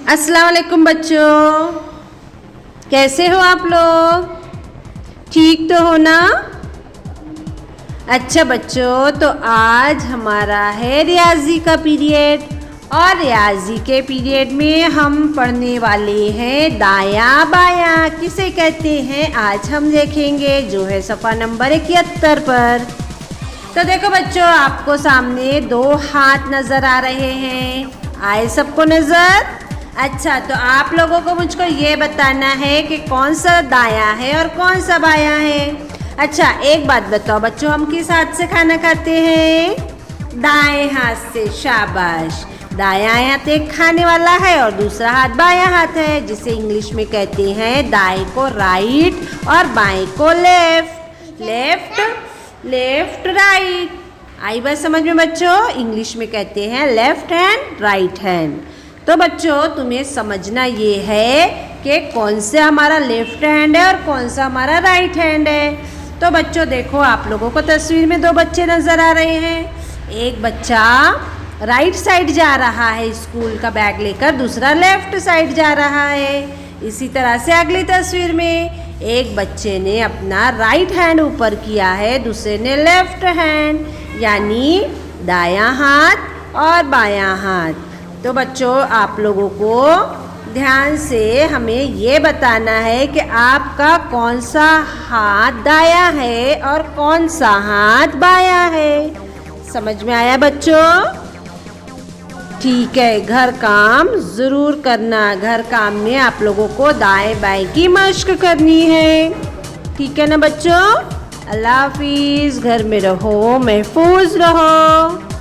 अस्सलाम वालेकुम बच्चों, कैसे हो आप लोग? ठीक तो हो ना? अच्छा बच्चों, तो आज हमारा है रियाजी का पीरियड और रियाजी के पीरियड में हम पढ़ने वाले हैं दायां बायां किसे कहते हैं। आज हम देखेंगे जो है सफ़ा नंबर 71 पर। तो देखो बच्चों, आपको सामने दो हाथ नज़र आ रहे हैं, आए सबको नज़र? अच्छा, तो आप लोगों को मुझको ये बताना है कि कौन सा दायां है और कौन सा बायां है। अच्छा, एक बात बताओ बच्चों, हम किस हाथ से खाना खाते हैं? दाएं हाथ से। शाबाश। दायां हाथ एक खाने वाला है और दूसरा हाथ बायां हाथ है, जिसे इंग्लिश में कहते हैं दाएं को राइट और बाएं को लेफ्ट। Left right. आई बात समझ में बच्चों? इंग्लिश में कहते हैं लेफ्ट हैंड राइट हैंड। तो बच्चों, तुम्हें समझना ये है कि कौन सा हमारा लेफ्ट हैंड है और कौन सा हमारा राइट हैंड है। तो बच्चों देखो, आप लोगों को तस्वीर में दो बच्चे नज़र आ रहे हैं। एक बच्चा राइट साइड जा रहा है स्कूल का बैग लेकर, दूसरा लेफ्ट साइड जा रहा है। इसी तरह से अगली तस्वीर में एक बच्चे ने अपना राइट हैंड ऊपर किया है, दूसरे ने लेफ्ट हैंड, यानी दायां हाथ और बायां हाथ। तो बच्चों, आप लोगों को ध्यान से हमें ये बताना है कि आपका कौन सा हाथ दायां है और कौन सा हाथ बायां है। समझ में आया बच्चों? ठीक है, घर काम ज़रूर करना। घर काम में आप लोगों को दाएं बाएं की मश्क करनी है। ठीक है ना बच्चों? अल्लाह हाफिज़। घर में रहो, महफूज रहो।